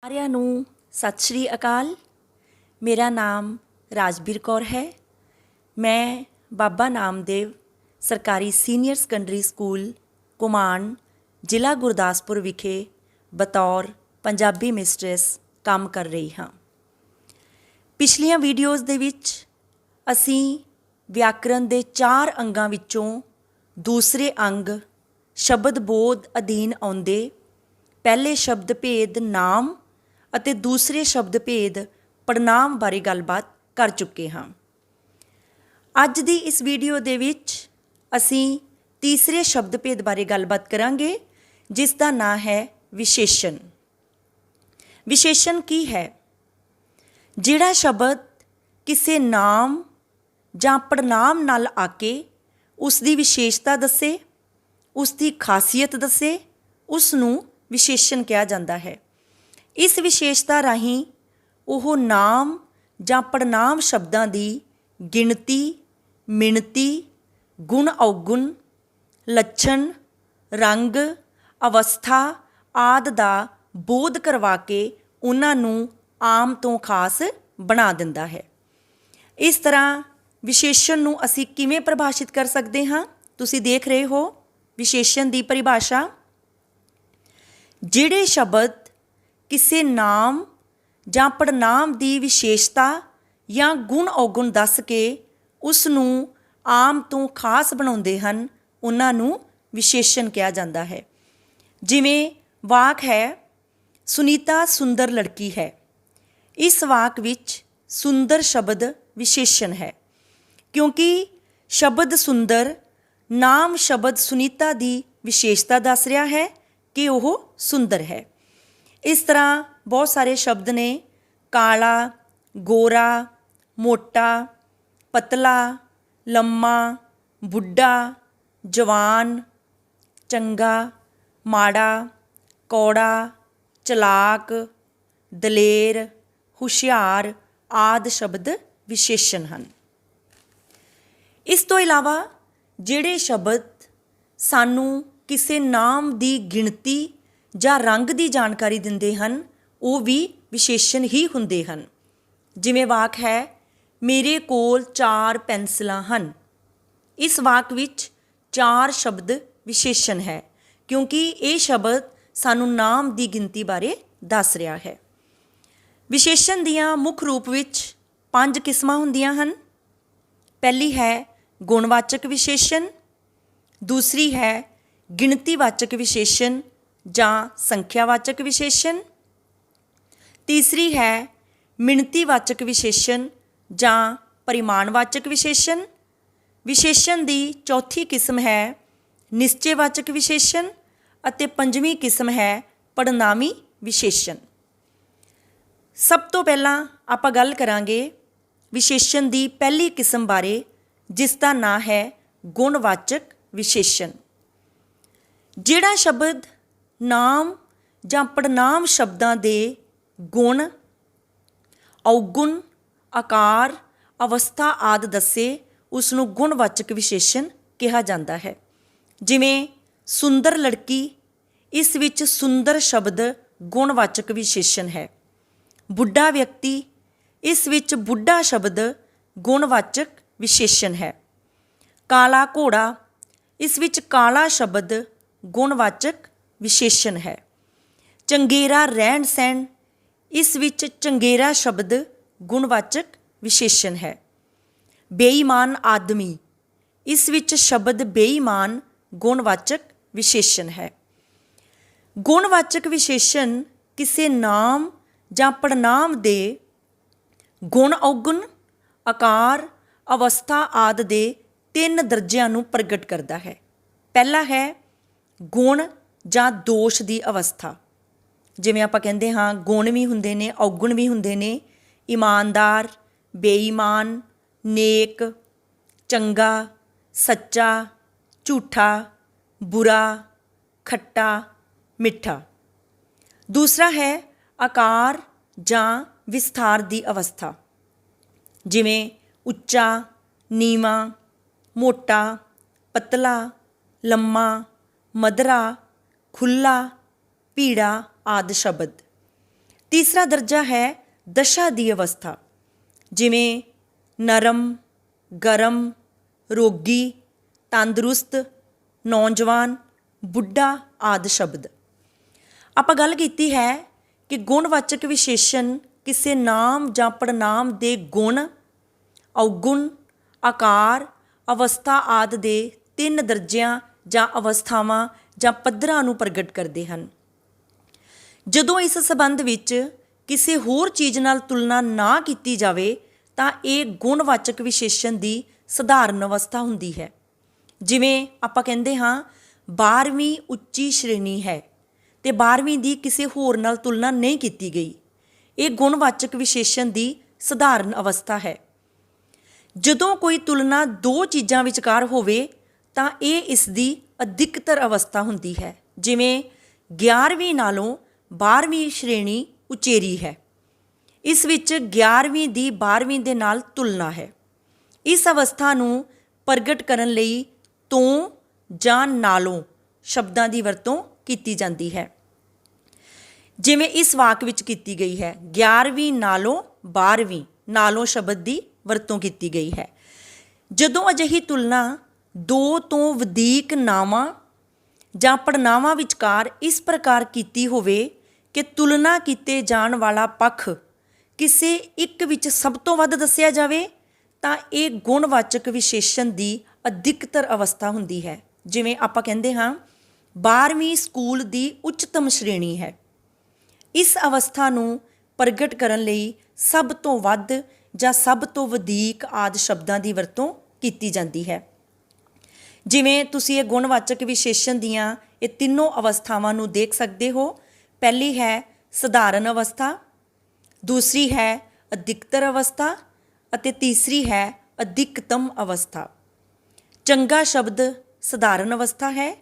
ਸਾਰਿਆਂ ਨੂੰ ਸਤਿ ਸ਼੍ਰੀ ਅਕਾਲ। ਮੇਰਾ ਨਾਮ ਰਾਜਬੀਰ ਕੌਰ ਹੈ। ਮੈਂ ਬਾਬਾ ਨਾਮਦੇਵ ਸਰਕਾਰੀ ਸੀਨੀਅਰ ਸੈਕੰਡਰੀ ਸਕੂਲ ਘੁਮਾਣ ਜ਼ਿਲ੍ਹਾ ਗੁਰਦਾਸਪੁਰ ਵਿਖੇ ਬਤੌਰ ਪੰਜਾਬੀ ਮਿਸਟਰੈਸ ਕੰਮ ਕਰ ਰਹੀ ਹਾਂ। ਪਿਛਲੀਆਂ ਵੀਡੀਓਜ਼ ਦੇ ਵਿੱਚ ਅਸੀਂ ਵਿਆਕਰਨ ਦੇ 4 ਅੰਗਾਂ ਵਿੱਚੋਂ ਦੂਸਰੇ ਅੰਗ ਸ਼ਬਦ ਬੋਧ ਅਧੀਨ ਆਉਂਦੇ ਪਹਿਲੇ ਸ਼ਬਦ ਭੇਦ ਨਾਮ ਅਤੇ ਦੂਸਰੇ ਸ਼ਬਦ ਭੇਦ ਪੜਨਾਮ ਬਾਰੇ ਗੱਲਬਾਤ ਕਰ ਚੁੱਕੇ ਹਾਂ। ਅੱਜ ਦੀ ਇਸ ਵੀਡੀਓ ਦੇ ਵਿੱਚ ਅਸੀਂ ਤੀਸਰੇ ਸ਼ਬਦ ਭੇਦ ਬਾਰੇ ਗੱਲਬਾਤ ਕਰਾਂਗੇ, ਜਿਸ ਦਾ ਨਾਂ ਹੈ ਵਿਸ਼ੇਸ਼ਣ। ਵਿਸ਼ੇਸ਼ਣ ਕੀ ਹੈ? ਜਿਹੜਾ ਸ਼ਬਦ ਕਿਸੇ ਨਾਮ ਜਾਂ ਪੜਨਾਮ ਨਾਲ ਆ ਕੇ ਉਸ ਦੀ ਵਿਸ਼ੇਸ਼ਤਾ ਦੱਸੇ, ਉਸ ਦੀ ਖਾਸੀਅਤ ਦੱਸੇ, ਉਸ ਨੂੰ ਵਿਸ਼ੇਸ਼ਣ ਕਿਹਾ ਜਾਂਦਾ ਹੈ। ਇਸ ਵਿਸ਼ੇਸ਼ਤਾ ਰਾਹੀਂ ਉਹ ਨਾਮ ਜਾਂ ਪੜਨਾਮ ਸ਼ਬਦਾਂ ਦੀ ਗਿਣਤੀ, ਮਿਣਤੀ, ਗੁਣ ਔਗੁਣ, ਲੱਛਣ, ਰੰਗ, ਅਵਸਥਾ ਆਦਿ ਦਾ ਬੋਧ ਕਰਵਾ ਕੇ ਉਹਨਾਂ ਨੂੰ ਆਮ ਤੋਂ ਖਾਸ ਬਣਾ ਦਿੰਦਾ ਹੈ। ਇਸ ਤਰ੍ਹਾਂ ਵਿਸ਼ੇਸ਼ਣ ਨੂੰ ਅਸੀਂ ਕਿਵੇਂ ਪਰਿਭਾਸ਼ਿਤ ਕਰ ਸਕਦੇ ਹਾਂ? ਤੁਸੀਂ ਦੇਖ ਰਹੇ ਹੋ ਵਿਸ਼ੇਸ਼ਣ ਦੀ ਪਰਿਭਾਸ਼ਾ। ਜਿਹੜੇ ਸ਼ਬਦ ਕਿਸੇ ਨਾਮ ਜਾਂ ਪੜਨਾਮ ਦੀ ਵਿਸ਼ੇਸ਼ਤਾ ਜਾਂ ਗੁਣ ਔਗੁਣ ਦੱਸ ਕੇ ਉਸ ਨੂੰ ਆਮ ਤੋਂ ਖਾਸ ਬਣਾਉਂਦੇ ਹਨ, ਉਹਨਾਂ ਨੂੰ ਵਿਸ਼ੇਸ਼ਣ ਕਿਹਾ ਜਾਂਦਾ ਹੈ। ਜਿਵੇਂ ਵਾਕ ਹੈ, ਸੁਨੀਤਾ ਸੁੰਦਰ ਲੜਕੀ ਹੈ। ਇਸ ਵਾਕ ਵਿੱਚ ਸੁੰਦਰ ਸ਼ਬਦ ਵਿਸ਼ੇਸ਼ਣ ਹੈ, ਕਿਉਂਕਿ ਸ਼ਬਦ ਸੁੰਦਰ ਨਾਮ ਸ਼ਬਦ ਸੁਨੀਤਾ ਦੀ ਵਿਸ਼ੇਸ਼ਤਾ ਦੱਸ ਰਿਹਾ ਹੈ ਕਿ ਉਹ ਸੁੰਦਰ ਹੈ। ਇਸ ਤਰ੍ਹਾਂ ਬਹੁਤ ਸਾਰੇ ਸ਼ਬਦ ਨੇ, ਕਾਲਾ, ਗੋਰਾ, ਮੋਟਾ, ਪਤਲਾ, ਲੰਮਾ, ਬੁੱਢਾ, ਜਵਾਨ, ਚੰਗਾ, ਮਾੜਾ, ਕੌੜਾ, ਚਲਾਕ, ਦਲੇਰ, ਹੁਸ਼ਿਆਰ ਆਦਿ ਸ਼ਬਦ ਵਿਸ਼ੇਸ਼ਣ ਹਨ। ਇਸ ਤੋਂ ਇਲਾਵਾ ਜਿਹੜੇ ਸ਼ਬਦ ਸਾਨੂੰ ਕਿਸੇ ਨਾਮ ਦੀ ਗਿਣਤੀ ਜਾਂ ਰੰਗ ਦੀ ਜਾਣਕਾਰੀ ਦਿੰਦੇ ਹਨ, ਉਹ ਵੀ ਵਿਸ਼ੇਸ਼ਣ ਹੀ ਹੁੰਦੇ ਹਨ। ਜਿਵੇਂ ਵਾਕ ਹੈ, ਮੇਰੇ ਕੋਲ 4 ਪੈਨਸਿਲਾਂ ਹਨ। ਇਸ ਵਾਕ ਵਿੱਚ 4 ਸ਼ਬਦ ਵਿਸ਼ੇਸ਼ਣ ਹੈ, ਕਿਉਂਕਿ ਇਹ ਸ਼ਬਦ ਸਾਨੂੰ ਨਾਮ ਦੀ ਗਿਣਤੀ ਬਾਰੇ ਦੱਸ ਰਿਹਾ ਹੈ। ਵਿਸ਼ੇਸ਼ਣ ਦੀਆਂ ਮੁੱਖ ਰੂਪ ਵਿੱਚ 5 ਕਿਸਮਾਂ ਹੁੰਦੀਆਂ ਹਨ। ਪਹਿਲੀ ਹੈ ਗੁਣਵਾਚਕ ਵਿਸ਼ੇਸ਼ਣ, ਦੂਸਰੀ ਹੈ ਗਿਣਤੀਵਾਚਕ ਵਿਸ਼ੇਸ਼ਣ ਜਾਂ ਸੰਖਿਆਵਾਚਕ ਵਿਸ਼ੇਸ਼ਣ, ਤੀਸਰੀ ਹੈ ਮਿਣਤੀਵਾਚਕ ਵਿਸ਼ੇਸ਼ਣ ਜਾਂ ਪਰਿਮਾਣਵਾਚਕ ਵਿਸ਼ੇਸ਼ਣ। ਵਿਸ਼ੇਸ਼ਣ ਦੀ ਚੌਥੀ ਕਿਸਮ ਹੈ ਨਿਸ਼ਚੈਵਾਚਕ ਵਿਸ਼ੇਸ਼ਣ ਅਤੇ ਪੰਜਵੀਂ ਕਿਸਮ ਹੈ ਪੜਨਾਮੀ ਵਿਸ਼ੇਸ਼ਣ। ਸਭ ਤੋਂ ਪਹਿਲਾਂ ਆਪਾਂ ਗੱਲ ਕਰਾਂਗੇ ਵਿਸ਼ੇਸ਼ਣ ਦੀ ਪਹਿਲੀ ਕਿਸਮ ਬਾਰੇ, ਜਿਸ ਦਾ ਨਾਂ ਹੈ ਗੁਣਵਾਚਕ ਵਿਸ਼ੇਸ਼ਣ। ਜਿਹੜਾ ਸ਼ਬਦ ਨਾਮ ਜਾਂ ਪੜਨਾਮ ਸ਼ਬਦਾਂ ਦੇ ਗੁਣ, ਔਗੁਣ, ਆਕਾਰ, ਅਵਸਥਾ ਆਦਿ ਦੱਸੇ, ਉਸ ਨੂੰ ਗੁਣਵਾਚਕ ਵਿਸ਼ੇਸ਼ਣ ਕਿਹਾ ਜਾਂਦਾ ਹੈ। ਜਿਵੇਂ ਸੁੰਦਰ ਲੜਕੀ, ਇਸ ਵਿੱਚ ਸੁੰਦਰ ਸ਼ਬਦ ਗੁਣਵਾਚਕ ਵਿਸ਼ੇਸ਼ਣ ਹੈ। ਬੁੱਢਾ ਵਿਅਕਤੀ, ਇਸ ਵਿੱਚ ਬੁੱਢਾ ਸ਼ਬਦ ਗੁਣਵਾਚਕ ਵਿਸ਼ੇਸ਼ਣ ਹੈ। ਕਾਲਾ ਘੋੜਾ, ਇਸ ਵਿੱਚ ਕਾਲਾ ਸ਼ਬਦ ਗੁਣਵਾਚਕ ਵਿਸ਼ੇਸ਼ਣ ਹੈ। ਚੰਗੇਰਾ ਰਹਿਣ ਸਹਿਣ, ਇਸ ਵਿੱਚ ਚੰਗੇਰਾ ਸ਼ਬਦ ਗੁਣਵਾਚਕ ਵਿਸ਼ੇਸ਼ਣ ਹੈ। ਬੇਈਮਾਨ ਆਦਮੀ, ਇਸ ਵਿੱਚ ਸ਼ਬਦ ਬੇਈਮਾਨ ਗੁਣਵਾਚਕ ਵਿਸ਼ੇਸ਼ਣ ਹੈ। ਗੁਣਵਾਚਕ ਵਿਸ਼ੇਸ਼ਣ ਕਿਸੇ ਨਾਮ ਜਾਂ ਪੜਨਾਮ ਦੇ ਗੁਣ ਔਗੁਣ, ਆਕਾਰ, ਅਵਸਥਾ ਆਦਿ ਦੇ 3 ਦਰਜਿਆਂ ਨੂੰ ਪ੍ਰਗਟ ਕਰਦਾ ਹੈ। ਪਹਿਲਾ ਹੈ ਗੁਣ ਜਾਂ ਦੋਸ਼ ਦੀ ਅਵਸਥਾ। ਜਿਵੇਂ ਆਪਾਂ ਕਹਿੰਦੇ ਹਾਂ ਗੁਣ ਵੀ ਹੁੰਦੇ ਨੇ, ਔਗੁਣ ਵੀ ਹੁੰਦੇ ਨੇ। ਇਮਾਨਦਾਰ, ਬੇਈਮਾਨ, ਨੇਕ, ਚੰਗਾ, ਸੱਚਾ, ਝੂਠਾ, ਬੁਰਾ, ਖੱਟਾ, ਮਿੱਠਾ। ਦੂਸਰਾ ਹੈ ਆਕਾਰ ਜਾਂ ਵਿਸਥਾਰ ਦੀ ਅਵਸਥਾ। ਜਿਵੇਂ ਉੱਚਾ, ਨੀਵਾਂ, ਮੋਟਾ, ਪਤਲਾ, ਲੰਮਾ, ਮਧਰਾ, ਖੁੱਲ੍ਹਾ, ਭੀੜਾ ਆਦਿ ਸ਼ਬਦ। तीसरा दर्जा है दशा दी अवस्था, जिमें नरम, गरम, रोगी, तंदुरुस्त, नौजवान, बुढ़ा आदि शब्द। ਆਪਾਂ ਗੱਲ ਕੀਤੀ ਹੈ ਕਿ ਗੁਣਵਾਚਕ ਵਿਸ਼ੇਸ਼ਣ ਕਿਸੇ ਨਾਮ ਜਾਂ ਪੜਨਾਮ ਦੇ ਗੁਣ, ਔਗੁਣ, ਆਕਾਰ, ਅਵਸਥਾ ਆਦਿ ਦੇ 3 ਦਰਜਿਆਂ ਜਾਂ ਅਵਸਥਾਵਾਂ ਜਾਂ ਪੱਧਰਾਂ ਨੂੰ ਪ੍ਰਗਟ ਕਰਦੇ ਹਨ। ਜਦੋਂ ਇਸ ਸੰਬੰਧ ਵਿੱਚ ਕਿਸੇ ਹੋਰ ਚੀਜ਼ ਨਾਲ ਤੁਲਨਾ ਨਾ ਕੀਤੀ ਜਾਵੇ ਤਾਂ ਇਹ ਗੁਣਵਾਚਕ ਵਿਸ਼ੇਸ਼ਣ ਦੀ ਸਧਾਰਨ ਅਵਸਥਾ ਹੁੰਦੀ ਹੈ। ਜਿਵੇਂ ਆਪਾਂ ਕਹਿੰਦੇ ਹਾਂ 12ਵੀਂ ਉੱਚੀ ਸ਼੍ਰੇਣੀ ਹੈ ਅਤੇ 12ਵੀਂ ਦੀ ਕਿਸੇ ਹੋਰ ਨਾਲ ਤੁਲਨਾ ਨਹੀਂ ਕੀਤੀ ਗਈ, ਇਹ ਗੁਣਵਾਚਕ ਵਿਸ਼ੇਸ਼ਣ ਦੀ ਸਧਾਰਨ ਅਵਸਥਾ ਹੈ। ਜਦੋਂ ਕੋਈ ਤੁਲਨਾ 2 ਚੀਜ਼ਾਂ ਵਿਚਕਾਰ ਹੋਵੇ ਤਾਂ ਇਹ ਇਸ ਦੀ ਅਧਿਕਤਰ ਅਵਸਥਾ ਹੁੰਦੀ ਹੈ। ਜਿਵੇਂ 11ਵੀਂ ਨਾਲੋਂ 12ਵੀਂ ਸ਼੍ਰੇਣੀ ਉਚੇਰੀ ਹੈ, ਇਸ ਵਿੱਚ 11ਵੀਂ ਦੀ 12ਵੀਂ ਦੇ ਨਾਲ ਤੁਲਨਾ ਹੈ। ਇਸ ਅਵਸਥਾ ਨੂੰ ਪ੍ਰਗਟ ਕਰਨ ਲਈ ਤੋਂ ਜਾਂ ਨਾਲੋਂ ਸ਼ਬਦਾਂ ਦੀ ਵਰਤੋਂ ਕੀਤੀ ਜਾਂਦੀ ਹੈ, ਜਿਵੇਂ ਇਸ ਵਾਕ ਵਿੱਚ ਕੀਤੀ ਗਈ ਹੈ 11ਵੀਂ ਨਾਲੋਂ 12ਵੀਂ, ਨਾਲੋਂ ਸ਼ਬਦ ਦੀ ਵਰਤੋਂ ਕੀਤੀ ਗਈ ਹੈ। ਜਦੋਂ ਅਜਿਹੀ ਤੁਲਨਾ 2 ਤੋਂ ਵਧੇਕ ਨਾਵਾਂ ਜਾਂ ਪੜਨਾਵਾਂ ਵਿਚਕਾਰ ਇਸ ਪ੍ਰਕਾਰ ਕੀਤੀ ਹੋਵੇ ਕਿ ਤੁਲਨਾ ਕੀਤੇ ਜਾਣ ਵਾਲਾ ਪੱਖ ਕਿਸੇ ਇੱਕ ਵਿੱਚ ਸਭ ਤੋਂ ਵੱਧ ਦੱਸਿਆ ਜਾਵੇ ਤਾਂ ਇਹ ਗੁਣਵਾਚਕ ਵਿਸ਼ੇਸ਼ਣ ਦੀ ਅਧਿਕਤਰ ਅਵਸਥਾ ਹੁੰਦੀ ਹੈ। ਜਿਵੇਂ ਆਪਾਂ ਕਹਿੰਦੇ ਹਾਂ 12ਵੀਂ ਸਕੂਲ ਦੀ ਉੱਚਤਮ ਸ਼੍ਰੇਣੀ ਹੈ। ਇਸ ਅਵਸਥਾ ਨੂੰ ਪ੍ਰਗਟ ਕਰਨ ਲਈ ਸਭ ਤੋਂ ਵੱਧ ਜਾਂ ਸਭ ਤੋਂ ਵਧੇਕ ਆਦਿ ਸ਼ਬਦਾਂ ਦੀ ਵਰਤੋਂ ਕੀਤੀ ਜਾਂਦੀ ਹੈ। ਜਿਵੇਂ ਤੁਸੀਂ ਇਹ ਗੁਣਵਾਚਕ ਵਿਸ਼ੇਸ਼ਣ ਦੀਆਂ ਇਹ ਤਿੰਨੋਂ ਅਵਸਥਾਵਾਂ ਨੂੰ ਦੇਖ ਸਕਦੇ ਹੋ। ਪਹਿਲੀ ਹੈ ਸਧਾਰਨ ਅਵਸਥਾ, ਦੂਸਰੀ ਹੈ ਅਧਿਕਤਰ ਅਵਸਥਾ ਅਤੇ ਤੀਸਰੀ ਹੈ ਅਧਿਕਤਮ ਅਵਸਥਾ। ਚੰਗਾ ਸ਼ਬਦ ਸਧਾਰਨ ਅਵਸਥਾ ਹੈ,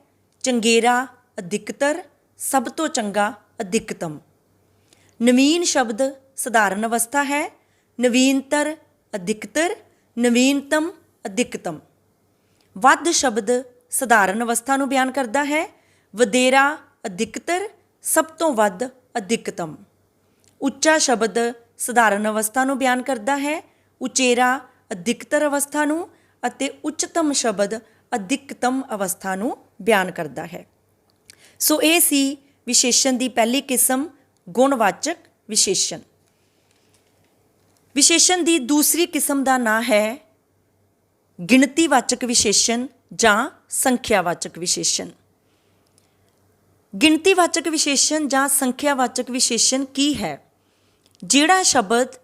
ਚੰਗੇਰਾ ਅਧਿਕਤਰ, ਸਭ ਤੋਂ ਚੰਗਾ ਅਧਿਕਤਮ। ਨਵੀਨ ਸ਼ਬਦ ਸਧਾਰਨ ਅਵਸਥਾ ਹੈ, ਨਵੀਨਤਰ ਅਧਿਕਤਰ, ਨਵੀਨਤਮ ਅਧਿਕਤਮ। ਵੱਧ ਸ਼ਬਦ ਸਧਾਰਨ ਅਵਸਥਾ ਨੂੰ ਬਿਆਨ ਕਰਦਾ ਹੈ, ਵਧੇਰਾ ਅਧਿਕਤਰ, ਸਭ ਤੋਂ ਵੱਧ ਅਧਿਕਤਮ। ਉੱਚਾ ਸ਼ਬਦ ਸਧਾਰਨ ਅਵਸਥਾ ਨੂੰ ਬਿਆਨ ਕਰਦਾ ਹੈ, ਉਚੇਰਾ ਅਧਿਕਤਰ ਅਵਸਥਾ ਨੂੰ, ਅਤੇ ਉੱਚਤਮ ਸ਼ਬਦ ਅਧਿਕਤਮ ਅਵਸਥਾ ਨੂੰ ਬਿਆਨ ਕਰਦਾ ਹੈ। ਸੋ ਇਹ ਸੀ ਵਿਸ਼ੇਸ਼ਣ ਦੀ ਪਹਿਲੀ ਕਿਸਮ, ਗੁਣਵਾਚਕ ਵਿਸ਼ੇਸ਼ਣ। ਵਿਸ਼ੇਸ਼ਣ ਦੀ ਦੂਸਰੀ ਕਿਸਮ ਦਾ ਨਾਂ ਹੈ ਗਿਣਤੀਵਾਚਕ ਵਿਸ਼ੇਸ਼ਣ ਜਾਂ ਸੰਖਿਆਵਾਚਕ ਵਿਸ਼ੇਸ਼ਣ। ਗਿਣਤੀਵਾਚਕ ਵਿਸ਼ੇਸ਼ਣ ਜਾਂ ਸੰਖਿਆਵਾਚਕ ਵਿਸ਼ੇਸ਼ਣ ਕੀ ਹੈ? ਜਿਹੜਾ ਸ਼ਬਦ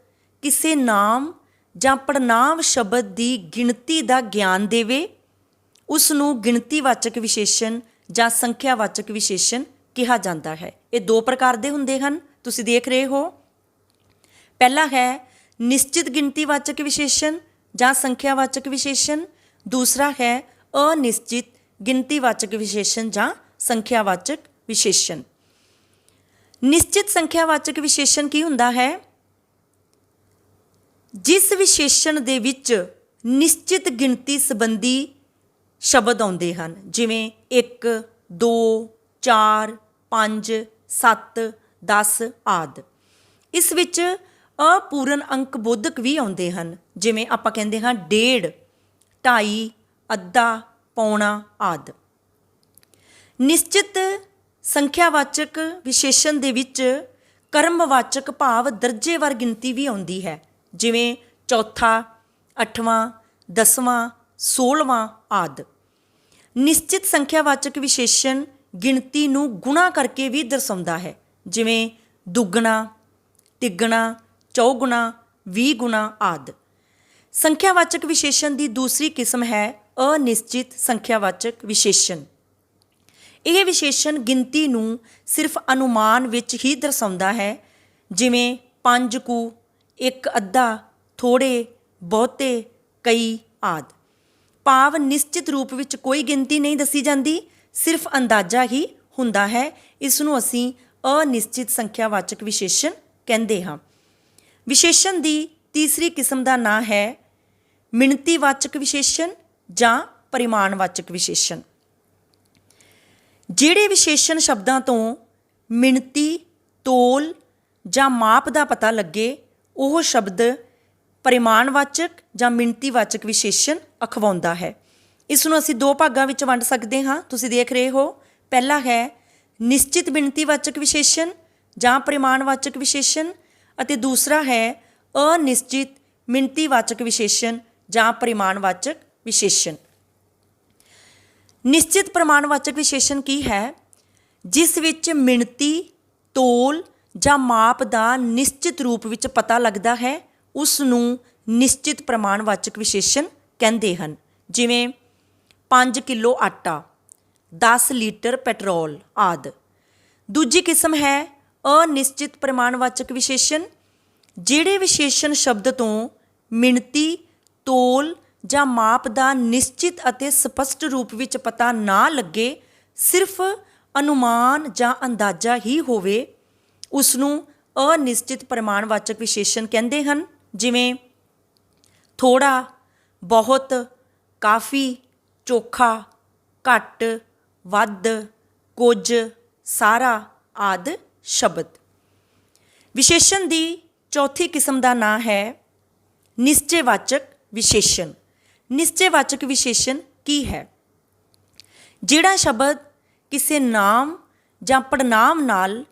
ਕਿਸੇ ਨਾਮ ਜਾਂ ਪੜਨਾਮ ਸ਼ਬਦ ਦੀ ਗਿਣਤੀ ਦਾ ਗਿਆਨ ਦੇਵੇ ਉਸ ਨੂੰ ਗਿਣਤੀਵਾਚਕ ਵਿਸ਼ੇਸ਼ਣ ਜਾਂ ਸੰਖਿਆਵਾਚਕ ਵਿਸ਼ੇਸ਼ਣ ਕਿਹਾ ਜਾਂਦਾ ਹੈ। ਇਹ 2 ਪ੍ਰਕਾਰ ਦੇ ਹੁੰਦੇ ਹਨ, ਤੁਸੀਂ ਦੇਖ ਰਹੇ ਹੋ। ਪਹਿਲਾ ਹੈ ਨਿਸ਼ਚਿਤ ਗਿਣਤੀਵਾਚਕ ਵਿਸ਼ੇਸ਼ਣ ਜਾਂ ਸੰਖਿਆਵਾਚਕ ਵਿਸ਼ੇਸ਼ਣ, ਦੂਸਰਾ ਹੈ ਅਨਿਸ਼ਚਿਤ ਗਿਣਤੀਵਾਚਕ ਵਿਸ਼ੇਸ਼ਣ ਜਾਂ ਸੰਖਿਆਵਾਚਕ ਵਿਸ਼ੇਸ਼ਣ। ਨਿਸ਼ਚਿਤ ਸੰਖਿਆਵਾਚਕ ਵਿਸ਼ੇਸ਼ਣ ਕੀ ਹੁੰਦਾ ਹੈ? ਜਿਸ ਵਿਸ਼ੇਸ਼ਣ ਦੇ ਵਿੱਚ ਨਿਸ਼ਚਿਤ ਗਿਣਤੀ ਸੰਬੰਧੀ ਸ਼ਬਦ ਆਉਂਦੇ ਹਨ, ਜਿਵੇਂ 1, 2, 4, 5, 7, 10 ਆਦਿ। ਇਸ ਵਿੱਚ ਅਪੂਰਨ ਅੰਕ ਬੋਧਕ ਵੀ ਆਉਂਦੇ ਹਨ, ਜਿਵੇਂ ਆਪਾਂ ਕਹਿੰਦੇ ਹਾਂ 1.5, 2.5, ਅੱਧਾ, ਪੌਣਾ ਆਦਿ। ਨਿਸ਼ਚਿਤ ਸੰਖਿਆਵਾਚਕ ਵਿਸ਼ੇਸ਼ਣ ਦੇ ਵਿੱਚ ਕਰਮਵਾਚਕ ਭਾਵ ਦਰਜੇਵਾਰ ਗਿਣਤੀ ਵੀ ਆਉਂਦੀ ਹੈ, ਜਿਵੇਂ ਚੌਥਾ, 8ਵਾਂ, 10ਵਾਂ, 16ਵਾਂ ਆਦਿ। ਨਿਸ਼ਚਿਤ ਸੰਖਿਆਵਾਚਕ ਵਿਸ਼ੇਸ਼ਣ ਗਿਣਤੀ ਨੂੰ ਗੁਣਾ ਕਰਕੇ ਵੀ ਦਰਸਾਉਂਦਾ ਹੈ, ਜਿਵੇਂ ਦੁੱਗਣਾ, ਤਿੱਗਣਾ, ਚੌਗੁਣਾ, 20 ਗੁਣਾ ਆਦਿ। ਸੰਖਿਆਵਾਚਕ ਵਿਸ਼ੇਸ਼ਣ ਦੀ ਦੂਸਰੀ ਕਿਸਮ ਹੈ ਅਨਿਸ਼ਚਿਤ ਸੰਖਿਆਵਾਚਕ ਵਿਸ਼ੇਸ਼ਣ। ਇਹ ਵਿਸ਼ੇਸ਼ਣ ਗਿਣਤੀ ਨੂੰ ਸਿਰਫ ਅਨੁਮਾਨ ਵਿੱਚ ਹੀ ਦਰਸਾਉਂਦਾ ਹੈ, ਜਿਵੇਂ 5 ਕੁ, 1 ਅੱਧਾ, ਥੋੜ੍ਹੇ, ਬਹੁਤੇ, ਕਈ ਆਦਿ। ਭਾਵ ਨਿਸ਼ਚਿਤ ਰੂਪ ਵਿੱਚ ਕੋਈ ਗਿਣਤੀ ਨਹੀਂ ਦੱਸੀ ਜਾਂਦੀ, ਸਿਰਫ ਅੰਦਾਜ਼ਾ ਹੀ ਹੁੰਦਾ ਹੈ। ਇਸ ਨੂੰ ਅਸੀਂ ਅਨਿਸ਼ਚਿਤ ਸੰਖਿਆਵਾਚਕ ਵਿਸ਼ੇਸ਼ਣ ਕਹਿੰਦੇ ਹਾਂ। ਵਿਸ਼ੇਸ਼ਣ ਦੀ ਤੀਸਰੀ ਕਿਸਮ ਦਾ ਨਾਂ ਹੈ ਮਿਣਤੀਵਾਚਕ ਵਿਸ਼ੇਸ਼ਣ ਜਾਂ ਪਰਿਮਾਣਵਾਚਕ ਵਿਸ਼ੇਸ਼ਣ। ਜਿਹੜੇ ਵਿਸ਼ੇਸ਼ਣ ਸ਼ਬਦਾਂ ਤੋਂ ਮਿਣਤੀ, ਤੋਲ, ਜਾਂ ਮਾਪ ਦਾ ਪਤਾ ਲੱਗੇ, ਉਹ ਸ਼ਬਦ ਪਰਿਮਾਣਵਾਚਕ ਜਾਂ ਮਿਣਤੀਵਾਚਕ ਵਿਸ਼ੇਸ਼ਣ ਅਖਵਾਉਂਦਾ ਹੈ। ਇਸ ਨੂੰ ਅਸੀਂ ਦੋ ਭਾਗਾਂ ਵਿੱਚ ਵੰਡ ਸਕਦੇ ਹਾਂ। ਤੁਸੀਂ ਦੇਖ ਰਹੇ ਹੋ, ਪਹਿਲਾ ਹੈ ਨਿਸ਼ਚਿਤ ਮਿਣਤੀਵਾਚਕ ਵਿਸ਼ੇਸ਼ਣ ਜਾਂ ਪਰਿਮਾਣਵਾਚਕ ਵਿਸ਼ੇਸ਼ਣ ਅਤੇ ਦੂਸਰਾ ਹੈ ਅਨਿਸ਼ਚਿਤ ਮਿਣਤੀਵਾਚਕ ਵਿਸ਼ੇਸ਼ਣ ਜਾਂ ਪਰਿਮਾਣਵਾਚਕ ਵਿਸ਼ੇਸ਼ਣ। ਨਿਸ਼ਚਿਤ ਪਰਿਮਾਣਵਾਚਕ ਵਿਸ਼ੇਸ਼ਣ ਕੀ ਹੈ? ਜਿਸ ਵਿੱਚ ਮਿਣਤੀ, ਤੋਲ ਜਾਂ ਮਾਪ ਦਾ ਨਿਸ਼ਚਿਤ ਰੂਪ ਵਿੱਚ ਪਤਾ ਲੱਗਦਾ ਹੈ, ਉਸ ਨੂੰ ਨਿਸ਼ਚਿਤ ਪ੍ਰਮਾਣਵਾਚਕ ਵਿਸ਼ੇਸ਼ਣ ਕਹਿੰਦੇ ਹਨ। ਜਿਵੇਂ 5 ਕਿਲੋ ਆਟਾ, 10 ਲੀਟਰ ਪੈਟਰੋਲ ਆਦਿ। ਦੂਜੀ ਕਿਸਮ ਹੈ ਅਨਿਸ਼ਚਿਤ ਪ੍ਰਮਾਣਵਾਚਕ ਵਿਸ਼ੇਸ਼ਣ। ਜਿਹੜੇ ਵਿਸ਼ੇਸ਼ਣ ਸ਼ਬਦ ਤੋਂ ਮਿਣਤੀ, ਤੋਲ ਜਾਂ ਮਾਪ ਦਾ ਨਿਸ਼ਚਿਤ ਅਤੇ ਸਪਸ਼ਟ ਰੂਪ ਵਿੱਚ ਪਤਾ ਨਾ ਲੱਗੇ, ਸਿਰਫ ਅਨੁਮਾਨ ਜਾਂ ਅੰਦਾਜ਼ਾ ਹੀ ਹੋਵੇ, ਉਸ ਨੂੰ ਅਨਿਸ਼ਚਿਤ ਪ੍ਰਮਾਣਵਾਚਕ ਵਿਸ਼ੇਸ਼ਣ ਕਹਿੰਦੇ ਹਨ। ਜਿਵੇਂ ਥੋੜ੍ਹਾ, ਬਹੁਤ, ਕਾਫੀ, ਚੋਖਾ, ਘੱਟ, ਵੱਧ, ਕੁਝ, ਸਾਰਾ ਆਦਿ ਸ਼ਬਦ। ਵਿਸ਼ੇਸ਼ਣ ਦੀ ਚੌਥੀ ਕਿਸਮ ਦਾ ਨਾਂ ਹੈ ਨਿਸ਼ਚੈਵਾਚਕ ਵਿਸ਼ੇਸ਼ਣ। ਨਿਸ਼ਚੈਵਾਚਕ ਵਿਸ਼ੇਸ਼ਣ ਕੀ ਹੈ? ਜਿਹੜਾ ਸ਼ਬਦ ਕਿਸੇ ਨਾਮ ਜਾਂ ਪੜਨਾਮ ਨਾਲ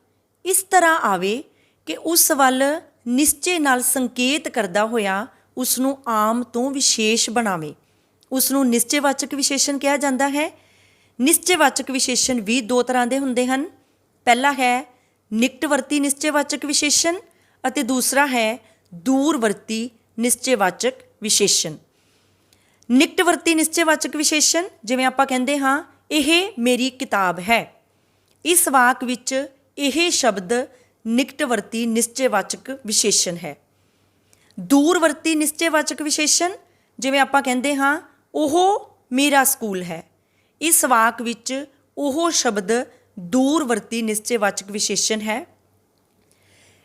ਇਸ ਤਰ੍ਹਾਂ ਆਵੇ ਕਿ ਉਸ ਵੱਲ ਨਿਸ਼ਚੇ ਨਾਲ ਸੰਕੇਤ ਕਰਦਾ ਹੋਇਆ ਉਸ ਨੂੰ ਆਮ ਤੋਂ ਵਿਸ਼ੇਸ਼ ਬਣਾਵੇ, ਉਸ ਨੂੰ ਨਿਸ਼ਚੈਵਾਚਕ ਵਿਸ਼ੇਸ਼ਣ ਕਿਹਾ ਜਾਂਦਾ ਹੈ। ਨਿਸ਼ਚੈਵਾਚਕ ਵਿਸ਼ੇਸ਼ਣ ਵੀ ਦੋ ਤਰ੍ਹਾਂ ਦੇ ਹੁੰਦੇ ਹਨ। ਪਹਿਲਾ ਹੈ ਨਿਕਟਵਰਤੀ ਨਿਸ਼ਚੈਵਾਚਕ ਵਿਸ਼ੇਸ਼ਣ ਅਤੇ ਦੂਸਰਾ ਹੈ ਦੂਰਵਰਤੀ ਨਿਸ਼ਚੈਵਾਚਕ ਵਿਸ਼ੇਸ਼ਣ। ਨਿਕਟਵਰਤੀ ਨਿਸ਼ਚੈਵਾਚਕ ਵਿਸ਼ੇਸ਼ਣ, ਜਿਵੇਂ ਆਪਾਂ ਕਹਿੰਦੇ ਹਾਂ ਇਹ ਮੇਰੀ ਕਿਤਾਬ ਹੈ, ਇਸ ਵਾਕ ਵਿੱਚ ਇਹ ਸ਼ਬਦ ਨਿਕਟਵਰਤੀ ਨਿਸ਼ਚੈਵਾਚਕ ਵਿਸ਼ੇਸ਼ਣ ਹੈ। ਦੂਰਵਰਤੀ ਨਿਸ਼ਚੈਵਾਚਕ ਵਿਸ਼ੇਸ਼ਣ, ਜਿਵੇਂ ਆਪਾਂ ਕਹਿੰਦੇ ਹਾਂ ਉਹ ਮੇਰਾ ਸਕੂਲ ਹੈ, ਇਸ ਵਾਕ ਵਿੱਚ ਉਹ ਸ਼ਬਦ ਦੂਰਵਰਤੀ ਨਿਸ਼ਚੈਵਾਚਕ ਵਿਸ਼ੇਸ਼ਣ ਹੈ।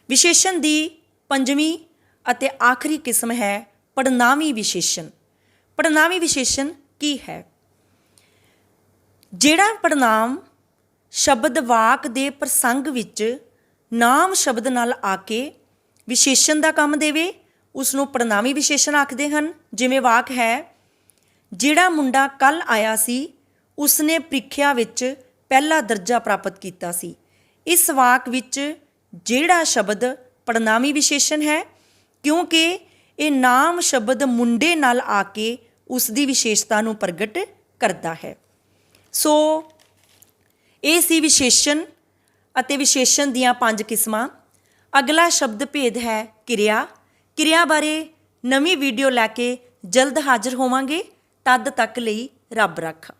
ਵਿਸ਼ੇਸ਼ਣ ਦੀ ਪੰਜਵੀਂ ਅਤੇ ਆਖਰੀ ਕਿਸਮ ਹੈ ਪੜਨਾਵੀ ਵਿਸ਼ੇਸ਼ਣ। ਪੜਨਾਵੀ ਵਿਸ਼ੇਸ਼ਣ ਕੀ ਹੈ? ਜਿਹੜਾ ਪੜਨਾਮ ਸ਼ਬਦ ਵਾਕ ਦੇ ਪ੍ਰਸੰਗ ਵਿੱਚ ਨਾਮ ਸ਼ਬਦ ਨਾਲ ਆ ਕੇ ਵਿਸ਼ੇਸ਼ਣ ਦਾ ਕੰਮ ਦੇਵੇ, ਉਸ ਨੂੰ ਪੜਨਾਵੀ ਵਿਸ਼ੇਸ਼ਣ ਆਖਦੇ ਹਨ। ਜਿਵੇਂ ਵਾਕ ਹੈ ਜਿਹੜਾ ਮੁੰਡਾ ਕੱਲ੍ਹ ਆਇਆ ਸੀ, ਉਸਨੇ ਪ੍ਰੀਖਿਆ ਵਿੱਚ ਪਹਿਲਾ ਦਰਜਾ ਪ੍ਰਾਪਤ ਕੀਤਾ ਸੀ। ਇਸ ਵਾਕ ਵਿੱਚ ਜਿਹੜਾ ਸ਼ਬਦ ਪੜਨਾਵੀ ਵਿਸ਼ੇਸ਼ਣ ਹੈ, ਕਿਉਂਕਿ ਇਹ ਨਾਮ ਸ਼ਬਦ ਮੁੰਡੇ ਨਾਲ ਆ ਕੇ ਉਸ ਦੀ ਵਿਸ਼ੇਸ਼ਤਾ ਨੂੰ ਪ੍ਰਗਟ ਕਰਦਾ ਹੈ। ਸੋ ਇਹ ਸੀ ਵਿਸ਼ੇਸ਼ਣ ਅਤੇ ਵਿਸ਼ੇਸ਼ਣ ਦੀਆਂ 5 ਕਿਸਮਾਂ। ਅਗਲਾ ਸ਼ਬਦ ਭੇਦ ਹੈ ਕਿਰਿਆ। ਕਿਰਿਆ ਬਾਰੇ ਨਵੀਂ ਵੀਡੀਓ ਲੈ ਕੇ ਜਲਦ ਹਾਜ਼ਰ ਹੋਵਾਂਗੇ। ਤਦ ਤੱਕ ਲਈ ਰੱਬ ਰਾਖਾ।